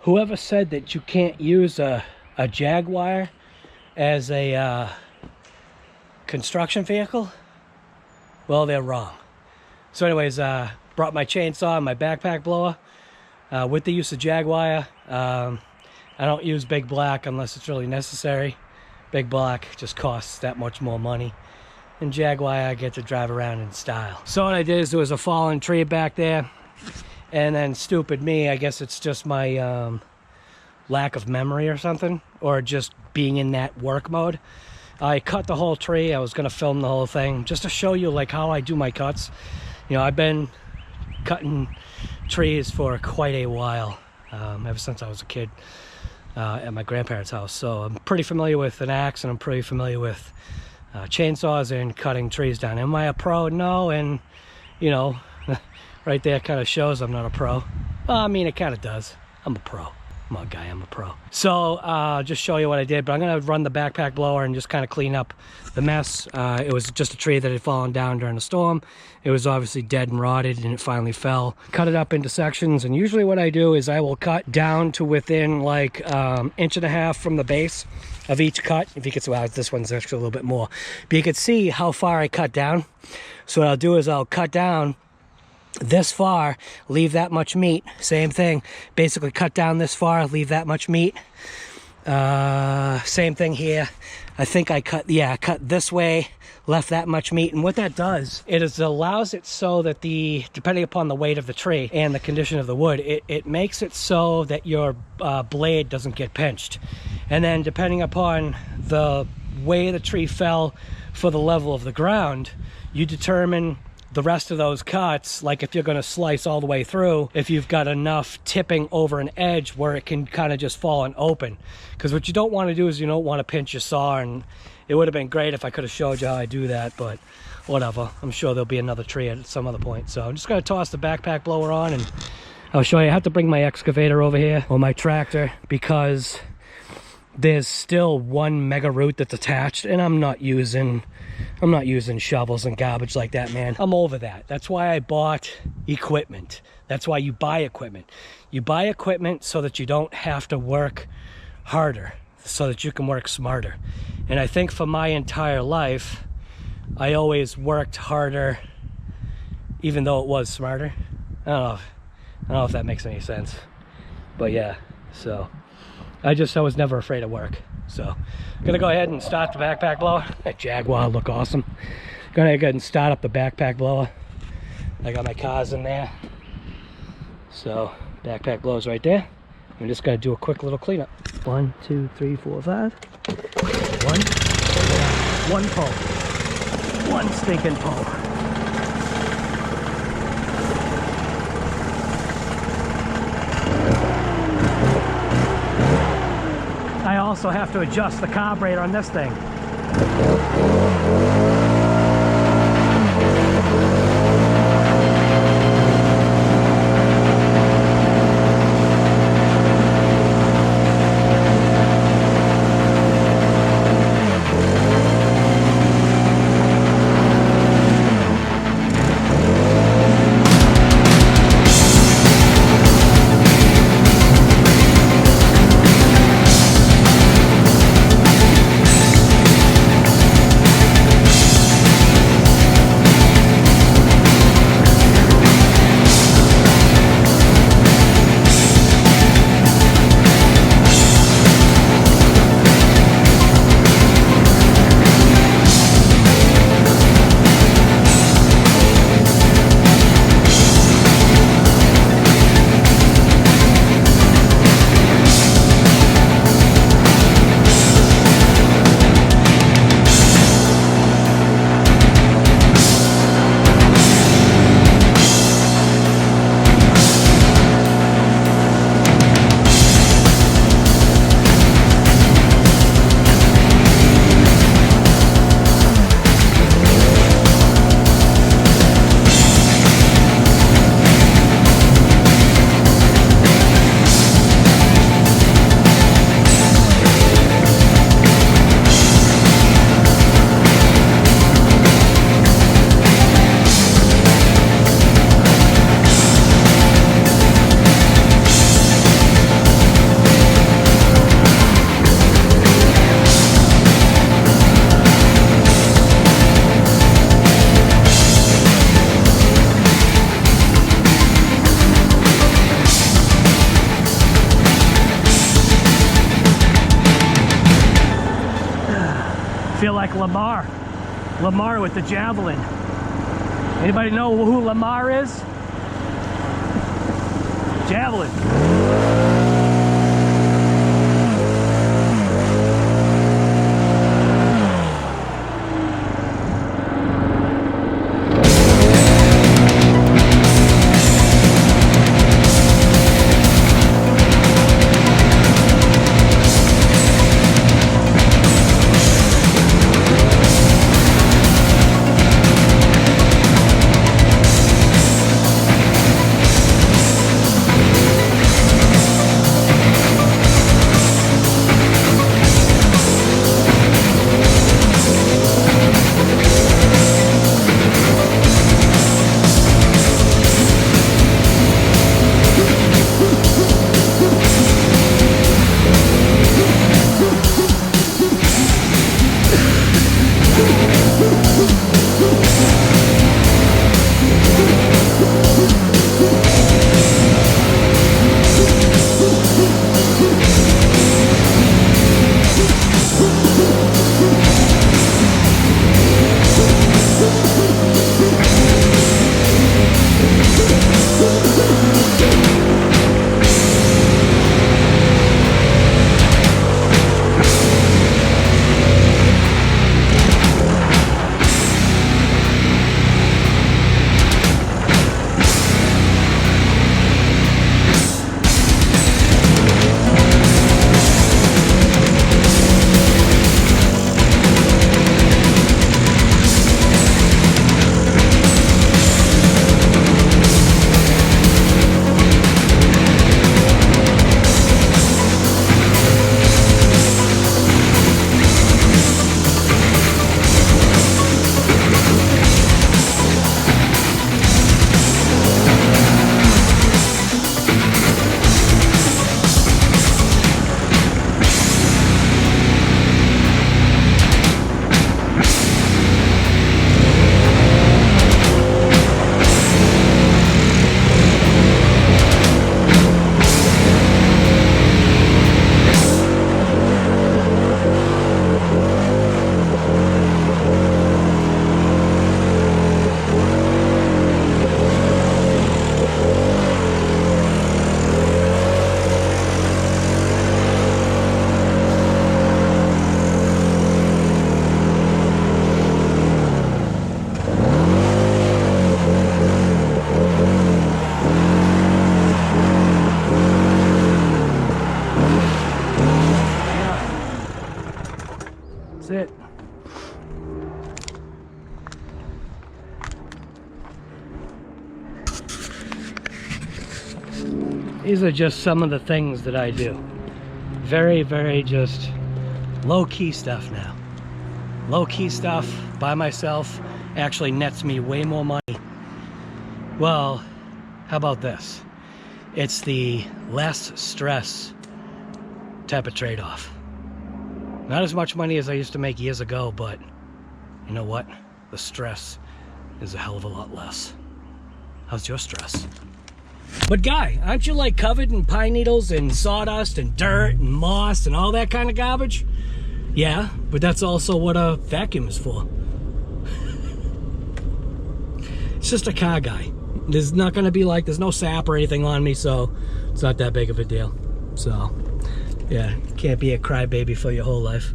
Whoever said that you can't use a Jaguar as a construction vehicle, well, they're wrong. So anyways, brought my chainsaw and my backpack blower with the use of Jaguar. I don't use Big Black unless it's really necessary. Big Black just costs that much more money. And Jaguar, I get to drive around in style. So what I did is there was a fallen tree back there. And then stupid me, I guess it's just my lack of memory or something. Or just being in that work mode. I cut the whole tree. I was going to film the whole thing just to show you like how I do my cuts. You know, I've been cutting trees for quite a while, ever since I was a kid at my grandparents' house. So I'm pretty familiar with an axe, and I'm pretty familiar with chainsaws and cutting trees down. Am I a pro? No. And you know, right there kind of shows I'm not a pro. Well, I mean, it kind of does. I'm a pro. I'm a guy, I'm a pro. So just show you what I did, but I'm gonna run the backpack blower and just kind of clean up the mess. It was just a tree that had fallen down during a storm. It was obviously dead and rotted, and it finally fell. Cut it up into sections, and usually what I do is I will cut down to within like 1.5 inches from the base of each cut. If you can see, well, this one's actually a little bit more, but you can see how far I cut down. So what I'll do is I'll cut down this far, leave that much meat. Same thing, basically cut down this far, leave that much meat. Same thing here. I think I cut this way, left that much meat. And what that does, it allows it so that depending upon the weight of the tree and the condition of the wood, it makes it so that your blade doesn't get pinched. And then depending upon the way the tree fell for the level of the ground, you determine the rest of those cuts, like if you're going to slice all the way through, if you've got enough tipping over an edge where it can kind of just fall and open. Because what you don't want to do is you don't want to pinch your saw, and it would have been great if I could have showed you how I do that, but whatever. I'm sure there'll be another tree at some other point. So I'm just going to toss the backpack blower on, and I'll show you. I have to bring my excavator over here, or my tractor, because there's still one mega root that's attached, and I'm not using shovels and garbage like that, man. I'm over that. That's why I bought equipment. That's why you buy equipment. You buy equipment so that you don't have to work harder, so that you can work smarter. And I think for my entire life, I always worked harder, even though it was smarter. I don't know if that makes any sense, but yeah. So I was never afraid of work. So I'm gonna go ahead and start the backpack blower. That Jaguar look awesome. Gonna go ahead and start up the backpack blower. I got my cars in there. So backpack blower's right there. I'm just gonna do a quick little cleanup. 1, 2, 3, 4, 5. One pull. One stinking pull. I also have to adjust the carburetor on this thing. like Lamar. Lamar with the javelin. Anybody know who Lamar is? Javelin. That's it. These are just some of the things that I do. Very, very just low-key stuff now. Low-key stuff by myself actually nets me way more money. Well, how about this? It's the less stress type of trade-off. Not as much money as I used to make years ago, but you know what? The stress is a hell of a lot less. How's your stress? But Guy, aren't you like covered in pine needles and sawdust and dirt and moss and all that kind of garbage? Yeah, but that's also what a vacuum is for. It's just a car, Guy. There's not gonna be like, there's no sap or anything on me, so it's not that big of a deal. So, yeah, can't be a crybaby for your whole life.